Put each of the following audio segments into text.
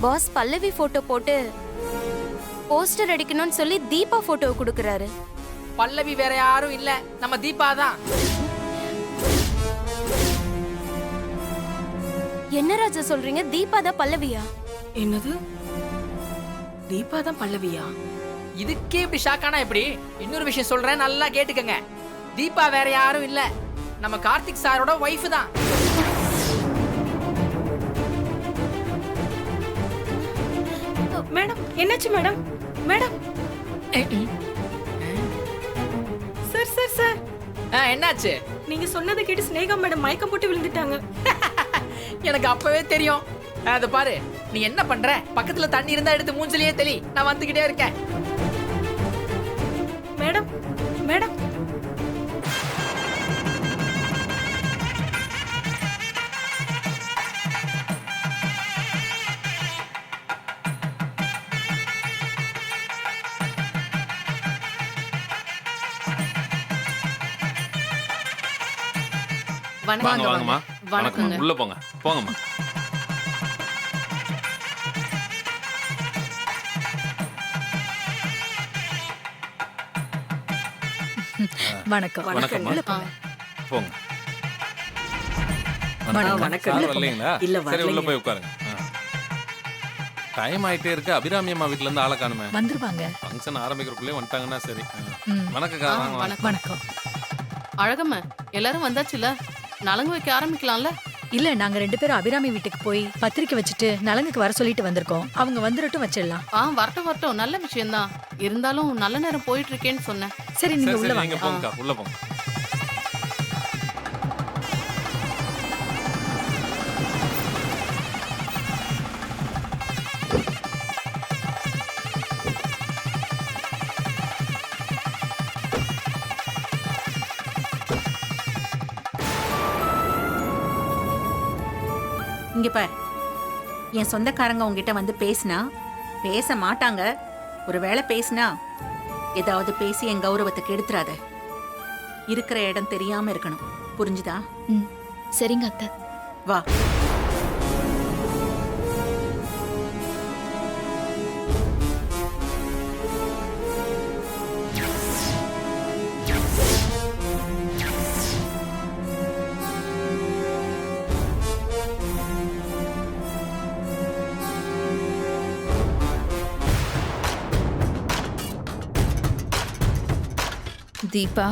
Pass பல்லவி photo போட்டு poster அடிக்கணும்னு சொல்லி தீபா போட்டோ கொடுக்கறாரு. பல்லவி வேற யாரும் இல்ல, நம்ம தீபா தான். என்ன ராஜா சொல்றீங்க? தீபா தான் பல்லவியா? என்னது, தீபா தான் பல்லவியா? இதுக்கே இப்படி ஷாக்கானா எப்படி? இன்னொரு விஷயம் சொல்றேன், நல்லா கேட்டுக்கங்க. தீபா வேற யாரும் இல்ல, நம்ம கார்த்திக் சாரோட வைஃப் தான். மேடம் என்னாச்சு madam? Madam sir sir sir என்னாச்சு? நீங்க சொன்னதை கேட்டு ஸ்னேகா மேடம் மயக்கம் போட்டு விழுந்துட்டாங்க. எனக்கு அப்பவே தெரியும். அத பாரு, நீ என்ன பண்ற? பக்கத்துல தண்ணி இருந்தா எடுத்து மூஞ்சிலேயே தெளி, நான் வந்துகிட்டே இருக்கேன். மேடம் மேடம் வாங்க வாங்கம்மா. வணக்கம். உள்ள போங்க, போங்கம்மா. வணக்கம். வணக்கம்மா. போங்க. வணக்கம். சார் வரலைங்களா? இல்ல, சரி, உள்ள வரலைங்க. போய் உட்காருங்க. டைம் ஆயிட்டே இருக்கு. அபிராமி அம்மா வீட்ல இருந்து ஆளை காணுமே. வந்துருவாங்க. ஃபங்க்ஷன் ஆரம்பிக்கிறதுக்குள்ளே வந்துட்டாங்கன்னா சரி. ம். வணக்கம். வணக்கம். அழகம்மா, எல்லாரும் வந்தாச்சுல, நலங்கு வைக்க ஆரம்பிக்கலாம்ல? இல்ல, நாங்க 2 பேரும் அபிராமி வீட்டுக்கு போய் பத்திரிக்கை வச்சுட்டு நலங்குக்கு வர சொல்லிட்டு வந்திருக்கோம். அவங்க வந்துரட்டும், வச்சிடலாம். வரட்டும், நல்ல விஷயம்தான். இருந்தாலும் நல்ல நேரம் போயிட்டு இருக்கேன்னு சொன்னேன். சரி, நீங்க சரி உள்ள சரி, வாங்க. நீங்க போங்கக்கா, உள்ள போங்க. இங்க பார், என் சொந்தக்காரங்க உங்ககிட்ட வந்து பேசினா பேச மாட்டாங்க. ஒருவேளை பேசினா ஏதாவது பேசி என் கௌரவத்துக்கு எடுத்துறாத. இருக்கிற இடம் தெரியாம இருக்கணும், புரிஞ்சுதா? ம், சரிங்க அத்தை. வா. தீபா,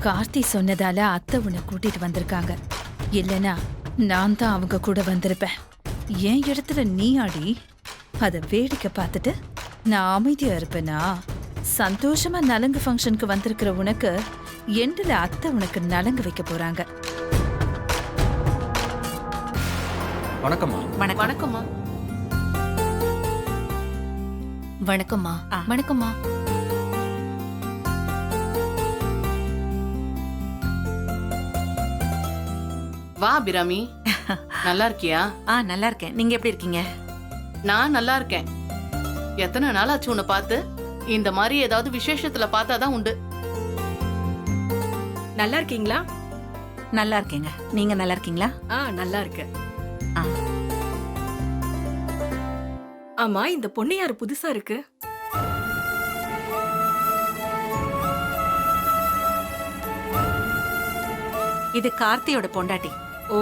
கார்த்தி சொன்னதால அத்தை உன்னை கூட்டிட்டு வந்திருக்காங்க. இல்லனா நான் தான் அவங்க கூட வந்திருப்பேன். என் இடத்துல நீ ஆடி அத வேடிக்கை பார்த்துட்டு நான் அமைதியா இருப்பேனா? சந்தோஷமா நலங்கு ஃபங்க்ஷனுக்கு வந்திருக்கிற உனக்கு எண்டுல அத்தை உனக்கு நலங்கு வைக்க போறாங்க. வணக்கம்மா. வணக்கம்மா. வணக்கம்மா. ஆ. வணக்கம்மா. வா அபிராமி, நல்லா இருக்கியா? நல்லா இருக்கேன். நீங்க எப்படி இருக்கீங்க? நான் நல்லா இருக்கேன். எத்தனை நாள் ஆச்சு உன்னை பார்த்து? இந்த மாதிரி ஏதாவது விசேஷத்துல பார்த்தாதான் உண்டு. நல்லா இருக்கீங்களா? நல்லா இருக்கேங்க. நீங்க நல்லா இருக்கீங்களா? நல்லா இருக்கேன். ஆ. ஆமா, இந்த பொண்ணு யாரு புதுசா இருக்கு? இது கார்த்தியோட பொண்டாட்டி. ஓ,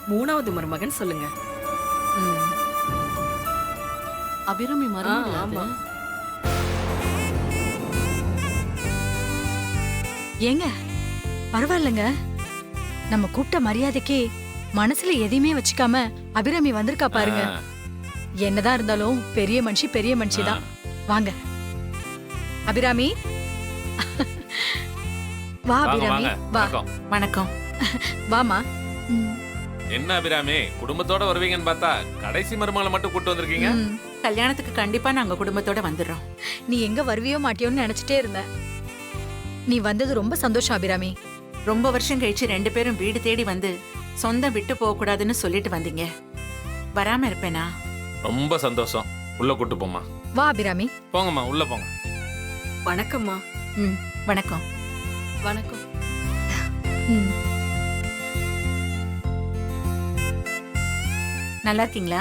3வது மருமகன் சொல்லுங்க. ம். அபிராமி மரம். ஆமா. ஏங்க, பரவாயில்லைங்க. நம்ம கூப்பிட்ட மரியாதைக்கு மனசுல எதையுமே வச்சுக்காம அபிராமி வந்திருக்கா பாருங்க. என்னதான் இருந்தாலும் பெரிய மனுஷி தான். வாங்க அபிராமி. வா அபிராமி, வா. வணக்கம். வாமா. என்ன அபிராமி, குடும்பத்தோட வருவீங்கன்னு பார்த்தா கடைசி மருமகளை மட்டும் கூட்டு வந்திருக்கீங்க. கல்யாணத்துக்கு கண்டிப்பா நாங்க குடும்பத்தோட வந்துடுறோம். நீ எங்க வருவியோ மாட்டியோன்னு நினைச்சிட்டே இருந்த. நீ வந்தது ரொம்ப சந்தோஷம் அபிராமி. ரொம்ப வருஷம் கழிச்சு 2 பேரும் வீடு தேடி வந்து சொந்தம் விட்டு போக கூடாதுன்னு சொல்லிட்டு வந்தீங்க. வராம இருப்பேனா? ரொம்ப சந்தோஷம். உள்ள கூட்டு போமா. வா அபிராமி. போங்கம்மா, உள்ள போங்க. வணக்கம்மா. வணக்கம். வணக்கம். நல்லா இருக்கீங்களா?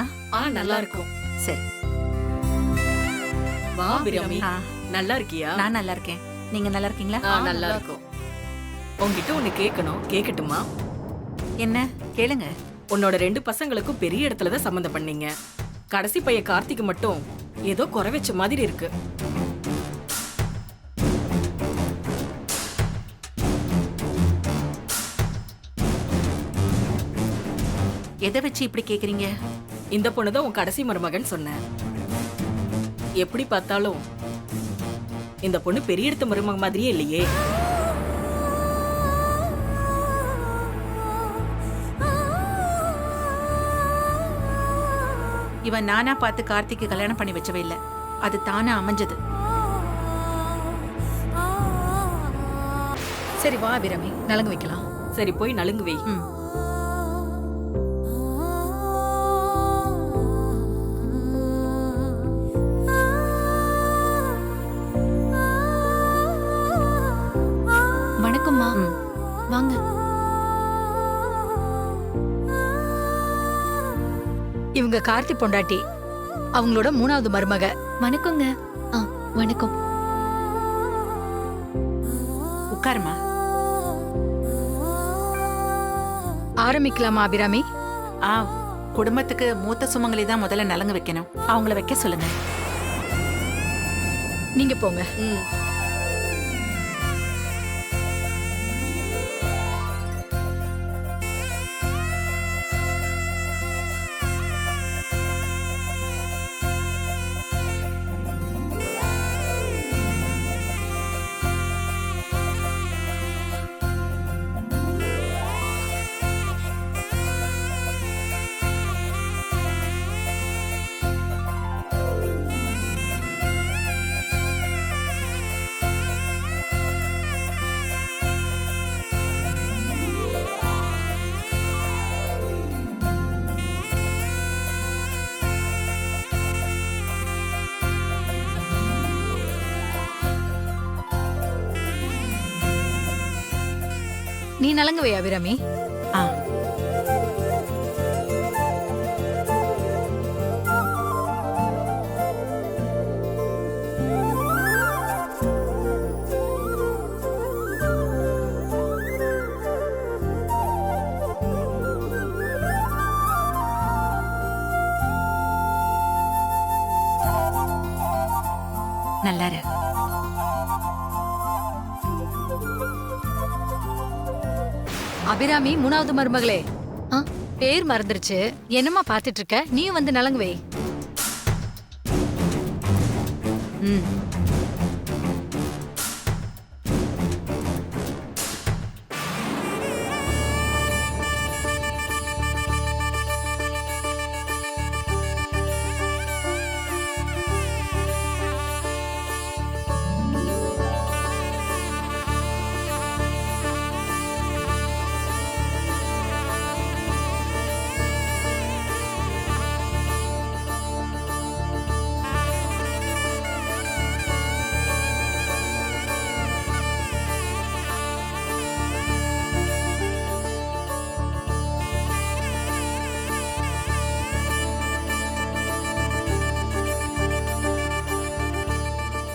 நல்லா இருக்கும். சரி. வா அபிராமி, ஆ, நல்லா இருக்கியா? நான் நல்லா இருக்கேன். நீங்க நல்லா இருக்கீங்களா? நல்லா இருக்கும். உன்கிட்ட ஒண்ணு கேட்கணும், கேட்கட்டுமா? என்ன கேளுங்க. உன்னோட 2 பசங்களுக்கும் பெரிய இடத்துல தான் சம்மந்தம் பண்ணீங்க. கடைசி பையன் கார்த்திக்கு மட்டும் ஏதோ குறை வச்ச மாதிரி இருக்கு. எதை வச்சு இப்படி கேக்குறீங்க? இந்த பொண்ணுதான் உன் கடைசி மருமகன் சொன்னேன். எப்படி பார்த்தாலும் இந்த பொண்ணு பெரிய இடத்து மருமக மாதிரியே இல்லையே. இவன் நானா பார்த்து கார்த்திக்கு கல்யாணம் பண்ணி வச்சவே இல்ல. அது தானா அமைஞ்சது. சரி வா அபிராமி, நலங்கு வைக்கலாம். சரி, போய் நலுங்கு வை. ம். வணக்கம்மா. ம். வாங்க. இவங்க கார்த்தி பொண்டாட்டி, அவங்களோட 3வது மருமக. வணக்கங்க. வணக்கம். உட்காருமா. ஆரம்பிக்கலாமா அபிராமி? ஆ, குடும்பத்துக்கு மூத்த சுமங்கலி தான் முதல்ல நலங்கு வைக்கணும். அவங்கள வைக்க சொல்லுங்க. நீங்க போங்க. நீ நலங்கு வை அபிராமி. ஆ, நல்லா இரு. அபிராமி 3வது மருமகளே, பேர் மறந்துருச்சு. என்னம்மா பார்த்துட்டு இருக்க? நீயும் வந்து நலங்கு வை. ம்.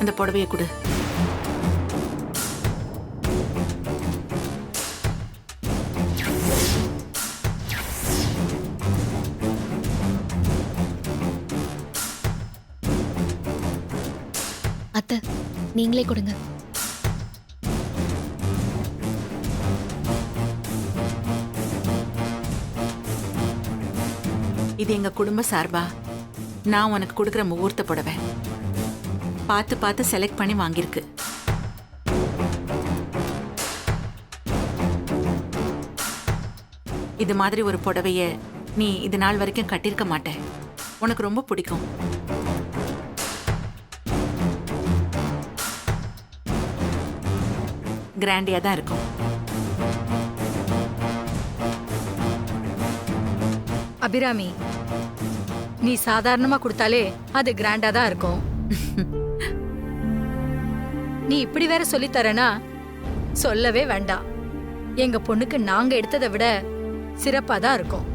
அந்த புடவையை கொடு. அத்தை, நீங்களே கொடுங்க. இது எங்க குடும்ப சார்பா நான் உனக்கு கொடுக்குற முகூர்த்த புடவை. பார்த்து பார்த்து செலக்ட் பண்ணி வாங்கியிருக்கு. இது மாதிரி ஒரு புடவைய நீ இது நாள் வரைக்கும் கட்டியிருக்க மாட்ட. உனக்கு ரொம்ப பிடிக்கும். கிராண்டியா தான் இருக்கும். அபிராமி, நீ சாதாரணமா கொடுத்தாலே அது கிராண்டா தான் இருக்கும். நீ இப்படி வேற சொல்லித்தரனா சொல்லவே வேண்டாம். எங்க பொண்ணுக்கு நாங்க எடுத்ததை விட சிறப்பா தான் இருக்கும்.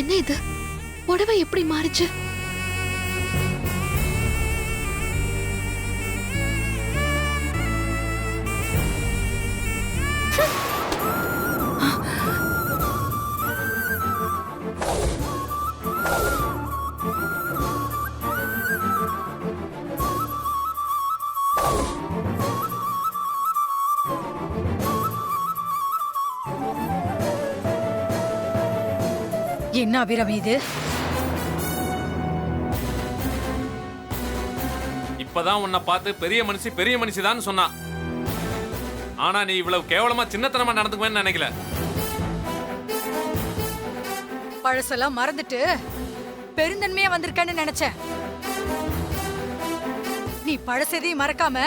என்ன இது புடவை எப்படி மாறுச்சு? என்ன அபிராமி இது? இப்பதான் உன்னை பார்த்து பெரிய மனுஷி தான் சொன்னா. ஆனா நீ இவ்வளவு கேவலமா சின்னத்தனமா நடந்துக்குவேன்னு நினைக்கல. பழசெல்லாம் மறந்துட்டு பெருந்தன்மையா வந்திருக்கேன்னு நினைச்சேன். நீ பழசெதையும் மறக்காம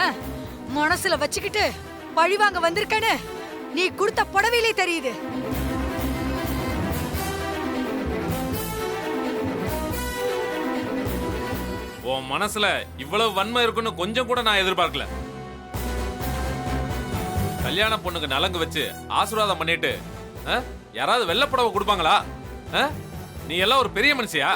மனசுல வச்சுக்கிட்டு பழிவாங்க வந்திருக்கேன்னு நீ கொடுத்த புடவையிலே தெரியுது. உன் மனசுல இவ்வளவு வன்மை இருக்குன்னு கொஞ்சம் கூட நான் எதிர்பார்க்கல. கல்யாண பொண்ணுக்கு நலங்கு வச்சு ஆசீர்வாதம் பண்ணிட்டு யாராவது வெள்ளப்புடவை கொடுப்பாங்களா? நீ எல்லாம் ஒரு பெரிய மனுஷியா?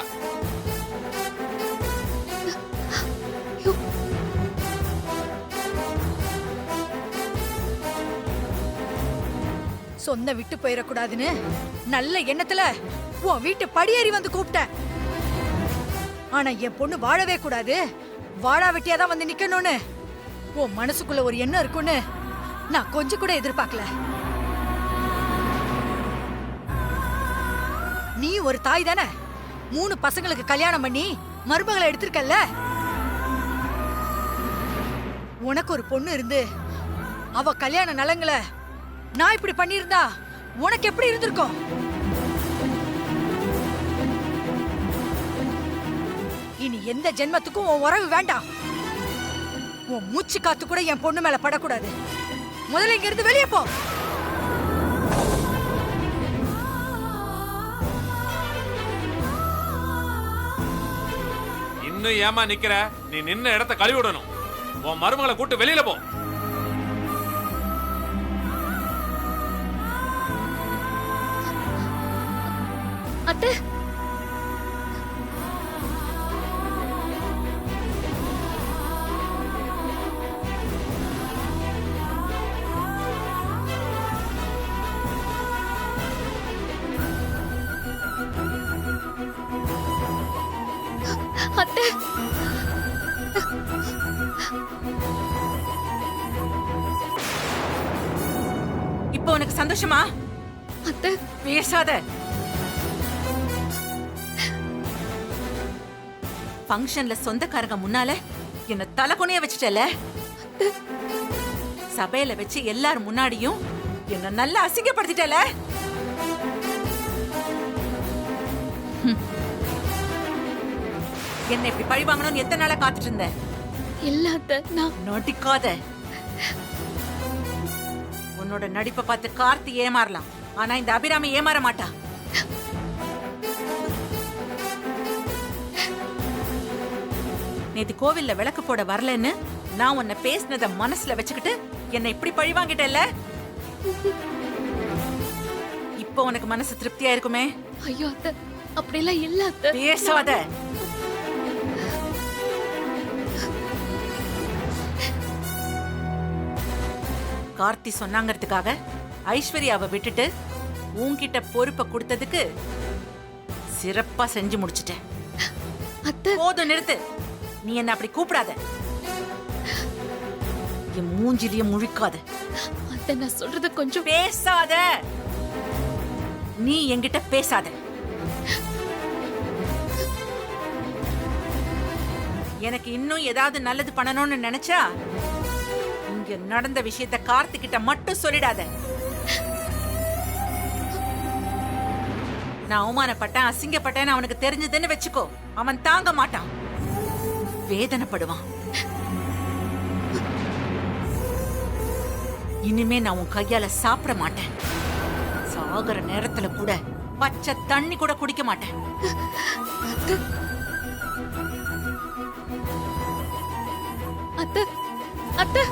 சொந்த விட்டு போயிடக்கூடாதுன்னு நல்ல எண்ணத்துல உன் வீட்டு படியேறி வந்து கூப்பிட்டேன். ஆனா என் பொண்ணு வாழவே கூடாது, வாழா வெட்டியாதான் வந்து நிக்கணும்னு உன் மனசுக்குள்ள ஒரு எண்ணம் இருக்குன்னு நான் கொஞ்சம் கூட எதிர்பார்க்கல. நீ ஒரு தாய் தானே, 3 பசங்களுக்கு கல்யாணம் பண்ணி மருமகளை எடுத்திருக்கல்ல. உனக்கு ஒரு பொண்ணு இருந்து அவ கல்யாண நலங்களை நான் இப்படி பண்ணியிருந்தா உனக்கு எப்படி இருந்திருக்கும்? இனி எந்த ஜென்மத்துக்கும் உன் உறவு வேண்டாம். உன் மூச்சு காத்து கூட என் பொண்ணு மேல படக்கூடாது. முதல்ல இங்க இருந்து வெளியே போ. இன்னும் ஏமா நிக்கிற? நீ நின்ன இடத்த கழுவி விடணும். உன் மருமகளை கூட்டு வெளியில போ. அத்தை, அத்தை, இப்போ உனக்கு சந்தோஷமா? அத்தை, பேசாத. ஃபங்க்ஷன்ல சொந்தக்காரங்க முன்னால என்ன தலை குனிய வச்சுட்டல. சபையில வச்சு எல்லார் முன்னாடியும் என்ன நல்லா அசிங்கப்படுத்திட்டல. என்ன இப்படி பழி வாங்கணும்னு எத்தனை நாளா காத்துட்டு இருந்த? இல்ல அத்தை, நான் நடிக்காத. உன்னோட நடிப்பை பார்த்து கார்த்தி ஏமாறலாம், ஆனா இந்த அபிராமி ஏமாற மாட்டா. நேத்து கோவில்ல விளக்கு போட வரலன்னு நான் உன்னை பேசினத மனசுல வச்சுக்கிட்டு என்ன இப்படி பழி வாங்கிட்டல. இப்போ உனக்கு மனசு திருப்தியா இருக்குமே? ஐயோ அத்தை, அப்படிலாம் இல்ல அத்தை. பேசாத. கார்த்தி சொன்னாங்கிறதுக்காக ஐஸ்வர்யாவை விட்டுட்டு உன்கிட்ட பொறுப்பை கொடுத்ததுக்கு சிறப்பா செஞ்சு முடிச்சிட்டேன். அத்தை, போதும், நிறுத்து. நீ என்ன அப்படி கூப்பிடாத. என் மூஞ்சிலிய முழிக்காத. அத்தை, நான் சொல்றது கொஞ்சம். பேசாத. நீ என்கிட்ட பேசாத. எனக்கு இன்னும் ஏதாவது நல்லது பண்ணணும்னு நினைச்சா இங்க நடந்த விஷயத்த கார்த்திகிட்ட மட்டும் சொல்லிடாத. நான் அவமானப்பட்டேன், அசிங்கப்பட்டேன்னு அவனுக்கு தெரிஞ்சதுன்னு வச்சுக்கோ, அவன் தாங்க மாட்டான், வேதனைப்படுவான். இனிமே நான் உன் கையால சாப்பிட மாட்டேன். சாகுற நேரத்துல கூட பச்சை தண்ணி கூட குடிக்க மாட்டேன். அத்தை, அத்தை,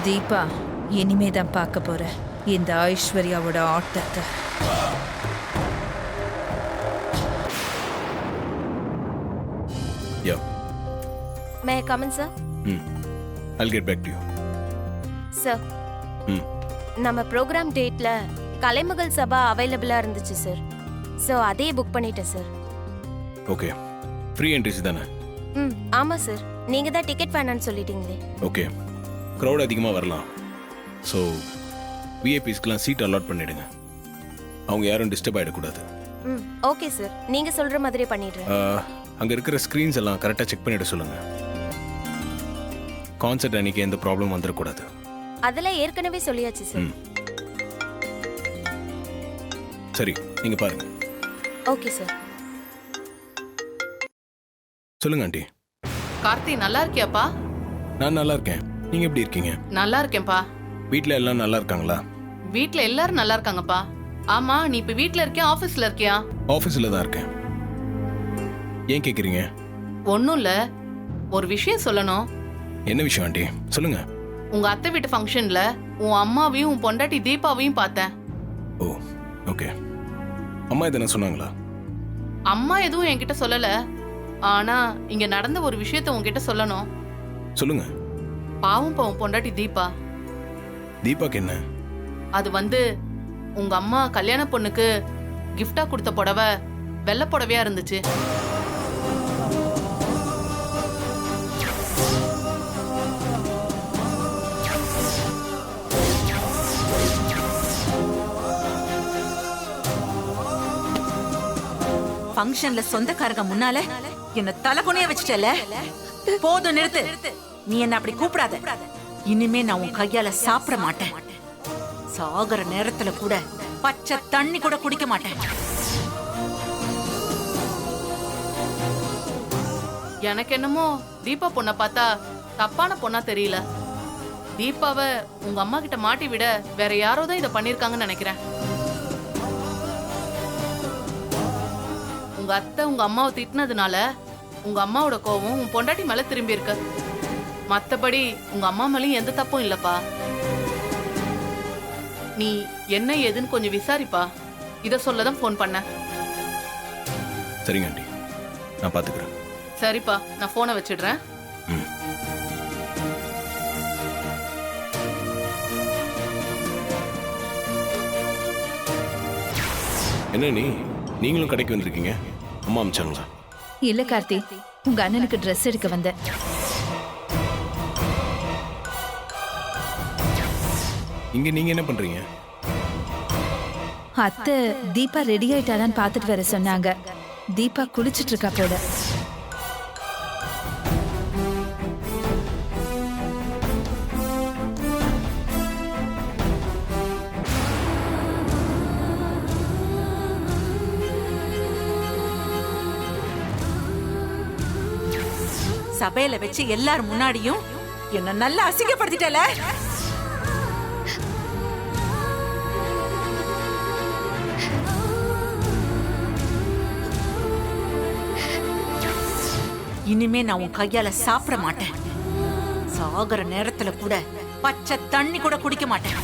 தீபா இனிமே தான் பார்க்க போற இந்த ஐஸ்வர்யாவோட ஆட்டத்தை. Yeah. May I come in sir? I'll get back to you. Sir, நம்ம ப்ரோக்ராம் டேட்ல கலைமகள் சபா அவைலபிளா இருந்துச்சு சார். ஸோ அதையே புக் பண்ணிட்டேன் சார். ஓகே, ஃப்ரீ என்ட்ரிஸ் தானே? ஆமா சார், நீங்க தான் டிக்கெட் வேணான்னு சொல்லிட்டீங்களே. ஓகே, க்ரௌட் அதிகமாக வரலாம். ஸோ விஐபிஸ்க்கெலாம் சீட் அலாட் பண்ணிடுங்க. அவங்க யாரும் டிஸ்டர்ப் ஆகிடக்கூடாது. ஓகே சார், நீங்க சொல்ற மாதிரியே பண்ணிடுறேன். அங்கே இருக்கிற ஸ்க்ரீன்ஸ் எல்லாம் கரெக்டாக செக் பண்ணிட சொல்லுங்கள். கான்சர்ட் அன்னைக்கு எந்த ப்ராப்ளம் வந்துடக்கூடாது. அதெல்லாம் ஏற்கனவே சொல்லியாச்சு சார். சரி, நீங்கள் பாருங்க. Okay sir. சொல்லுங்க ஆண்டி. கார்த்தி நல்லா இருக்கியாப்பா? நான் நல்லா இருக்கேன். நீங்கள் எப்படி இருக்கீங்க? நல்லா இருக்கேன்ப்பா. வீட்டில் எல்லாம் நல்லா இருக்காங்களா? வீட்ல எல்லாரும் நல்லா இருக்காங்கப்பா. ஆமா, நீ இப்ப வீட்ல இருக்கியா ஆபீஸ்ல இருக்கியா? ஆஃபீஸில் தான் இருக்கேன். ஏன் கேட்குறீங்க? ஒன்னும் இல்ல, ஒரு விஷயம் சொல்லணும். என்ன விஷயம் ஆண்டி? சொல்லுங்க. உங்க அத்தை வீட்டு ஃபங்க்ஷன்ல உன் அம்மாவையும் உன் பொண்டாட்டி தீபாவையும் பார்த்தேன். ஓ, ஓகே. அம்மா எதனா சொன்னாங்களா? அம்மா எதுவும் என்கிட்ட சொல்லல. ஆனா இங்க நடந்த ஒரு விஷயத்த உன்கிட்ட சொல்லணும். சொல்லுங்க. பாவம் உன் பொண்டாட்டி தீபா. தீபாக்கு என்ன? அது உங்க அம்மா கல்யாண பொண்ணுக்கு கிஃப்டா கொடுத்த புடவை வெள்ளை புடவையா இருந்துச்சு. ஃபங்க்ஷன்ல சொந்தக்காரங்க முன்னால என்ன தலைகுனிய வச்சுட்டல. போதும், நிறுத்து. நீ என்ன அப்படி கூப்பிடாத. இனிமே நான் உன் கையால சாப்பிட மாட்டேன். சாகர நேரத்துல கூட பச்சை தண்ணி கூட குடிக்க மாட்டேன். எனக்கு என்னமோ தீபா பொண்ணை பார்த்தா தப்பான பொண்ணா தெரியல. தீபாவை உங்க அம்மா கிட்ட மாட்டி விட வேற யாரோ தான் இதை பண்ணிருக்காங்கன்னு நினைக்கிறேன். உங்க அத்தை உங்க அம்மாவை திட்டினதுனால உங்க அம்மாவோட கோவம் உன் பொண்டாட்டி மேல திரும்பி இருக்கு. மத்தபடி உங்க அம்மா மேலயும் எந்த தப்பும் இல்லப்பா. நீ என்ன ஏதுன்னு கொஞ்சம் விசாரிப்பா. இத சொல்லதான் போன் பண்ண. சரிங்க ஆண்டி, நான் பாத்துக்கிறேன். சரிப்பா, நான் போனை வச்சிடுறேன். என்ன நீங்களும் கடைக்கு வந்திருக்கீங்க? அம்மா அமிச்சாங்களா? இல்ல கார்த்தி, உங்க அண்ணனுக்கு ட்ரெஸ் எடுக்க வந்தேன். இங்க நீங்க என்ன பண்றீங்க? அத்தை தீபா ரெடி ஆயிட்டாளான்னு பாத்துட்டு வர சொன்னாங்க. தீபா குளிச்சிட்டு இருக்கா போல. சபையில வச்சு எல்லாரும் முன்னாடியும் என்ன நல்லா அசிங்கப்படுத்திட்டல. இனிமே நான் உன் கையால சாப்பிட மாட்டேன். சாகர நேரத்துல கூட பச்சை தண்ணி கூட குடிக்க மாட்டேன்.